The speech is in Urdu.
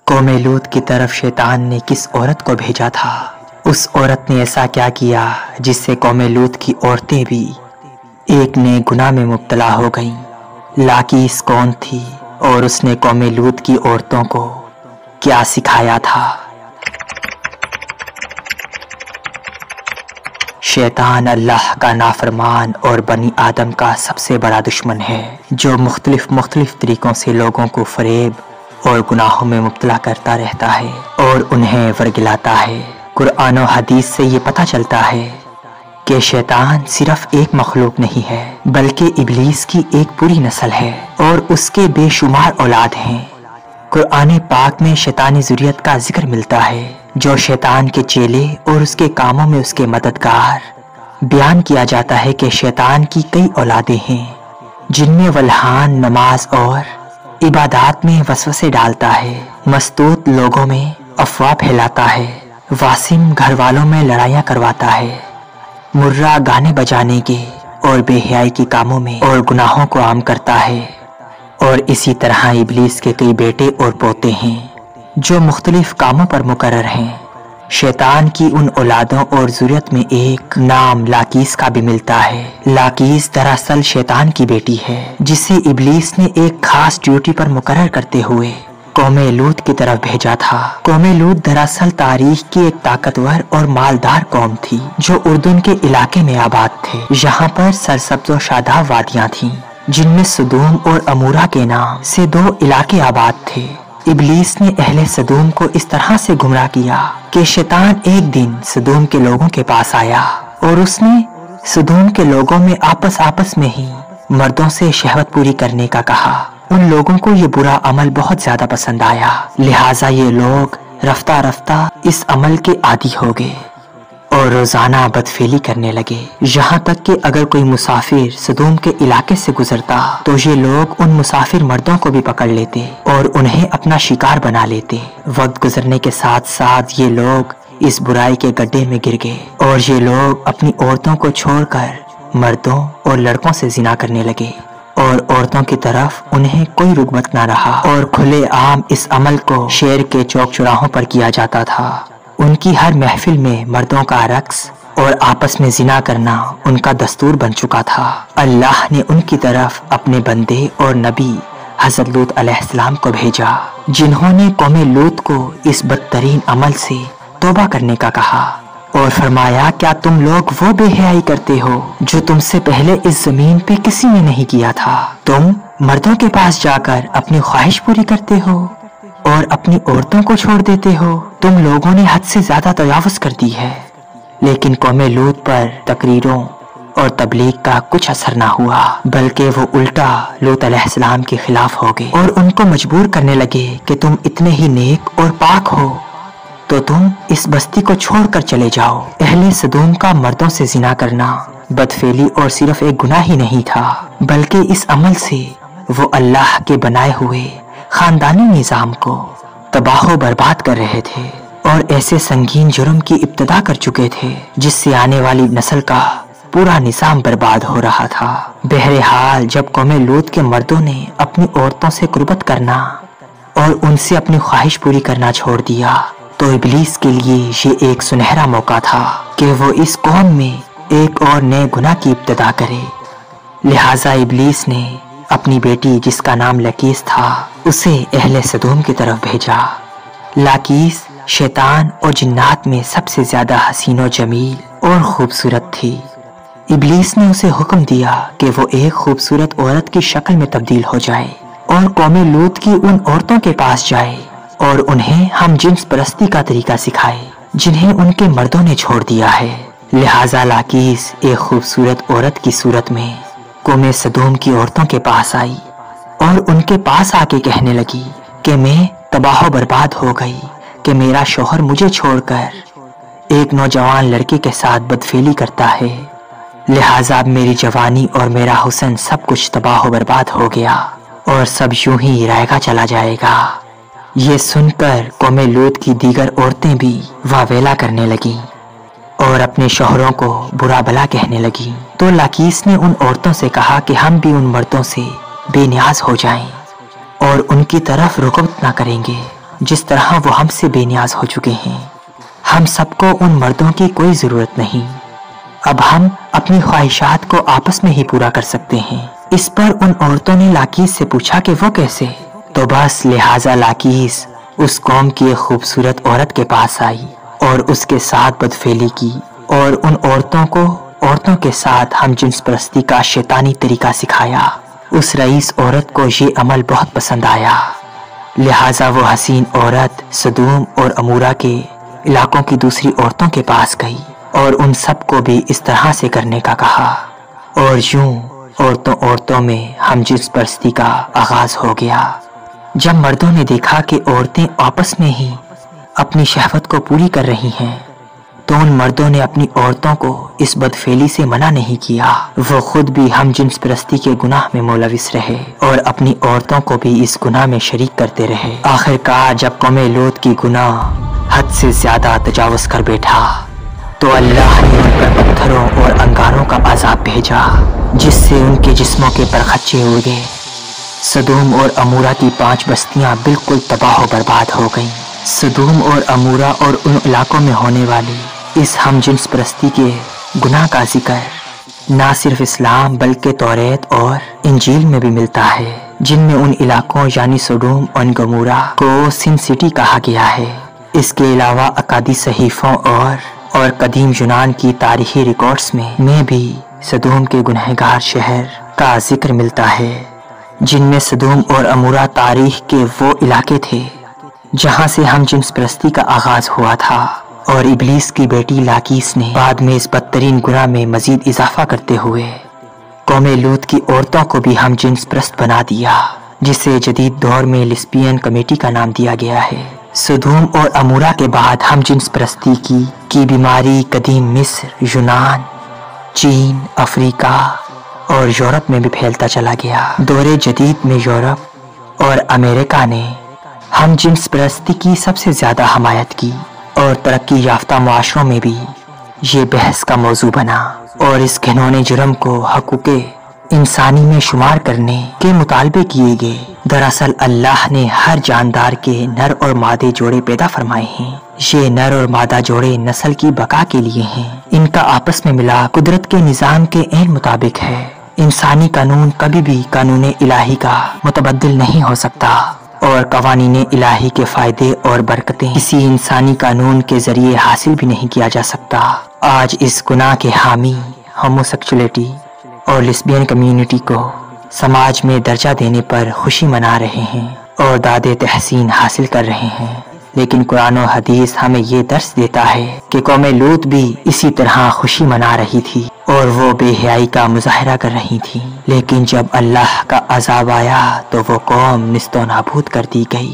قوم لوط کی طرف شیطان نے کس عورت کو بھیجا تھا؟ اس عورت نے ایسا کیا کیا جس سے قوم لوط کی عورتیں بھی ایک نئے گناہ میں مبتلا ہو گئیں؟ لاکیس کون تھی اور اس نے قوم لوط کی عورتوں کو کیا سکھایا تھا؟ شیطان اللہ کا نافرمان اور بنی آدم کا سب سے بڑا دشمن ہے، جو مختلف طریقوں سے لوگوں کو فریب اور گناہوں میں مبتلا کرتا رہتا ہے اور انہیں ورگلاتا ہے۔ قرآن و حدیث سے یہ پتہ چلتا ہے کہ شیطان صرف ایک مخلوق نہیں ہے بلکہ ابلیس کی ایک پوری نسل ہے اور اس کے بے شمار اولاد ہیں۔ قرآن پاک میں شیطانی ذریت کا ذکر ملتا ہے جو شیطان کے چیلے اور اس کے کاموں میں اس کے مددگار۔ بیان کیا جاتا ہے کہ شیطان کی کئی اولادیں ہیں جن میں ولہان نماز اور عبادات میں وسوسے ڈالتا ہے، مستوت لوگوں میں افواہ پھیلاتا ہے، واسم گھر والوں میں لڑائیاں کرواتا ہے، مرہ گانے بجانے کے اور بے حیائی کے کاموں میں اور گناہوں کو عام کرتا ہے۔ اور اسی طرح ابلیس کے کئی بیٹے اور پوتے ہیں جو مختلف کاموں پر مقرر ہیں۔ شیطان کی ان اولادوں اور ذریت میں ایک نام لاکیس کا بھی ملتا ہے۔ لاکیس دراصل شیطان کی بیٹی ہے جسے ابلیس نے ایک خاص ڈیوٹی پر مقرر کرتے ہوئے قوم لوط کی طرف بھیجا تھا۔ قوم لوط دراصل تاریخ کی ایک طاقتور اور مالدار قوم تھی جو اردن کے علاقے میں آباد تھے۔ یہاں پر سرسبز و شاداب وادیاں تھیں جن میں سدوم اور امورہ کے نام سے دو علاقے آباد تھے۔ ابلیس نے اہل سدوم کو اس طرح سے گمراہ کیا کہ شیطان ایک دن سدوم کے لوگوں کے پاس آیا اور اس نے سدوم کے لوگوں میں آپس میں ہی مردوں سے شہوت پوری کرنے کا کہا۔ ان لوگوں کو یہ برا عمل بہت زیادہ پسند آیا، لہٰذا یہ لوگ رفتہ رفتہ اس عمل کے عادی ہو گئے اور روزانہ بدفعلی کرنے لگے، یہاں تک کہ اگر کوئی مسافر سدوم کے علاقے سے گزرتا تو یہ لوگ ان مسافر مردوں کو بھی پکڑ لیتے اور انہیں اپنا شکار بنا لیتے۔ وقت گزرنے کے ساتھ ساتھ یہ لوگ اس برائی کے گڈھے میں گر گئے اور یہ لوگ اپنی عورتوں کو چھوڑ کر مردوں اور لڑکوں سے زنا کرنے لگے اور عورتوں کی طرف انہیں کوئی رغبت نہ رہا اور کھلے عام اس عمل کو شہر کے چوک چوراہوں پر کیا جاتا تھا۔ ان کی ہر محفل میں مردوں کا رقص اور آپس میں زنا کرنا ان کا دستور بن چکا تھا۔ اللہ نے ان کی طرف اپنے بندے اور نبی حضرت لوط علیہ السلام کو بھیجا جنہوں نے قوم لوط کو اس بدترین عمل سے توبہ کرنے کا کہا اور فرمایا، کیا تم لوگ وہ بے حیائی کرتے ہو جو تم سے پہلے اس زمین پہ کسی نے نہیں کیا تھا؟ تم مردوں کے پاس جا کر اپنی خواہش پوری کرتے ہو اور اپنی عورتوں کو چھوڑ دیتے ہو۔ تم لوگوں نے حد سے زیادہ تجاوز کر دی ہے۔ لیکن قوم لوط پر تقریروں اور تبلیغ کا کچھ اثر نہ ہوا بلکہ وہ الٹا لوط علیہ السلام کے خلاف ہو گئے اور ان کو مجبور کرنے لگے کہ تم اتنے ہی نیک اور پاک ہو تو تم اس بستی کو چھوڑ کر چلے جاؤ۔ اہل سدوم کا مردوں سے زنا کرنا بدفعلی اور صرف ایک گناہ ہی نہیں تھا بلکہ اس عمل سے وہ اللہ کے بنائے ہوئے خاندانی نظام کو تباہ و برباد کر رہے تھے اور ایسے سنگین جرم کی ابتدا کر چکے تھے جس سے آنے والی نسل کا پورا نظام برباد ہو رہا تھا۔ بہرحال جب قوم لوط کے مردوں نے اپنی عورتوں سے قربت کرنا اور ان سے اپنی خواہش پوری کرنا چھوڑ دیا تو ابلیس کے لیے یہ ایک سنہرا موقع تھا کہ وہ اس قوم میں ایک اور نئے گناہ کی ابتدا کرے۔ لہٰذا ابلیس نے اپنی بیٹی جس کا نام لاکیس تھا اسے اہل سدوم کی طرف بھیجا۔ لاکیس شیطان اور جنات میں سب سے زیادہ حسین و جمیل اور خوبصورت تھی۔ ابلیس نے اسے حکم دیا کہ وہ ایک خوبصورت عورت کی شکل میں تبدیل ہو جائے اور قوم لوط کی ان عورتوں کے پاس جائے اور انہیں ہم جنس پرستی کا طریقہ سکھائے جنہیں ان کے مردوں نے چھوڑ دیا ہے۔ لہٰذا لاکیس ایک خوبصورت عورت کی صورت میں قوم سدوم کی عورتوں کے پاس آئی اور ان کے پاس آ کے کہنے لگی کہ میں تباہ و برباد ہو گئی کہ میرا شوہر مجھے چھوڑ کر ایک نوجوان لڑکے کے ساتھ بدفعلی کرتا ہے، لہٰذا اب میری جوانی اور میرا حسن سب کچھ تباہ و برباد ہو گیا اور سب یوں ہی رائے گا چلا جائے گا۔ یہ سن کر قوم لوط کی دیگر عورتیں بھی واویلا کرنے لگیں اور اپنے شوہروں کو برا بھلا کہنے لگی تو لاکیس نے ان عورتوں سے کہا کہ ہم بھی ان مردوں سے بے نیاز ہو جائیں اور ان کی طرف رغبت نہ کریں گے جس طرح وہ ہم سے بے نیاز ہو چکے ہیں۔ ہم سب کو ان مردوں کی کوئی ضرورت نہیں، اب ہم اپنی خواہشات کو آپس میں ہی پورا کر سکتے ہیں۔ اس پر ان عورتوں نے لاکیس سے پوچھا کہ وہ کیسے؟ تو بس لہٰذا لاکیس اس قوم کی ایک خوبصورت عورت کے پاس آئی اور اس کے ساتھ بدفعلی کی، اور ان عورتوں کو عورتوں کے ساتھ ہم جنس پرستی کا شیطانی طریقہ سکھایا۔ اس رئیس عورت کو یہ عمل بہت پسند آیا، لہٰذا وہ حسین عورت سدوم اور امورہ کے علاقوں کی دوسری عورتوں کے پاس گئی اور ان سب کو بھی اس طرح سے کرنے کا کہا، اور یوں عورتوں میں ہم جنس پرستی کا آغاز ہو گیا۔ جب مردوں نے دیکھا کہ عورتیں آپس میں ہی اپنی شہوت کو پوری کر رہی ہیں تو ان مردوں نے اپنی عورتوں کو اس بدفعلی سے منع نہیں کیا، وہ خود بھی ہم جنس پرستی کے گناہ میں ملوث رہے اور اپنی عورتوں کو بھی اس گناہ میں شریک کرتے رہے۔ آخر کار جب قوم لوط کی گناہ حد سے زیادہ تجاوز کر بیٹھا تو اللہ نے ان پر پتھروں اور انگاروں کا عذاب بھیجا جس سے ان کے جسموں کے پرخچے اڑ گئے۔ سدوم اور امورہ کی 5 بستیاں بالکل تباہ و برباد ہو گئیں۔ سدوم اور امورہ اور ان علاقوں میں ہونے والی اس ہم جنس پرستی کے گناہ کا ذکر نہ صرف اسلام بلکہ توریت اور انجیل میں بھی ملتا ہے، جن میں ان علاقوں یعنی سدوم اور گمورہ کو سن سٹی کہا گیا ہے۔ اس کے علاوہ اکادی صحیفوں اور قدیم یونان کی تاریخی ریکارڈز میں بھی سدوم کے گنہگار شہر کا ذکر ملتا ہے، جن میں سدوم اور امورہ تاریخ کے وہ علاقے تھے جہاں سے ہم جنس پرستی کا آغاز ہوا تھا، اور ابلیس کی بیٹی لاکیس نے بعد میں اس بدترین گناہ میں مزید اضافہ کرتے ہوئے قوم لوط کی عورتوں کو بھی ہم جنس پرست بنا دیا، جسے جدید دور میں لیسبین کمیٹی کا نام دیا گیا ہے۔ سدوم اور امورہ کے بعد ہم جنس پرستی کی بیماری قدیم مصر، یونان، چین، افریقہ اور یورپ میں بھی پھیلتا چلا گیا۔ دور جدید میں یورپ اور امریکہ نے ہم جنس پرستی کی سب سے زیادہ حمایت کی، اور ترقی یافتہ معاشروں میں بھی یہ بحث کا موضوع بنا، اور اس گھنونے جرم کو حقوق انسانی میں شمار کرنے کے مطالبے کیے گئے۔ دراصل اللہ نے ہر جاندار کے نر اور مادے جوڑے پیدا فرمائے ہیں۔ یہ نر اور مادہ جوڑے نسل کی بقا کے لیے ہیں، ان کا آپس میں ملا قدرت کے نظام کے عین مطابق ہے۔ انسانی قانون کبھی بھی قانون الہی کا متبدل نہیں ہو سکتا، اور قوانین الہی کے فائدے اور برکتیں کسی انسانی قانون کے ذریعے حاصل بھی نہیں کیا جا سکتا۔ آج اس گناہ کے حامی ہومو سیکسولیٹی اور لیسبین کمیونٹی کو سماج میں درجہ دینے پر خوشی منا رہے ہیں اور داد تحسین حاصل کر رہے ہیں، لیکن قرآن و حدیث ہمیں یہ درس دیتا ہے کہ قوم لوط بھی اسی طرح خوشی منا رہی تھی اور وہ بے حیائی کا مظاہرہ کر رہی تھی، لیکن جب اللہ کا عذاب آیا تو وہ قوم نیست و نابود کر دی گئی۔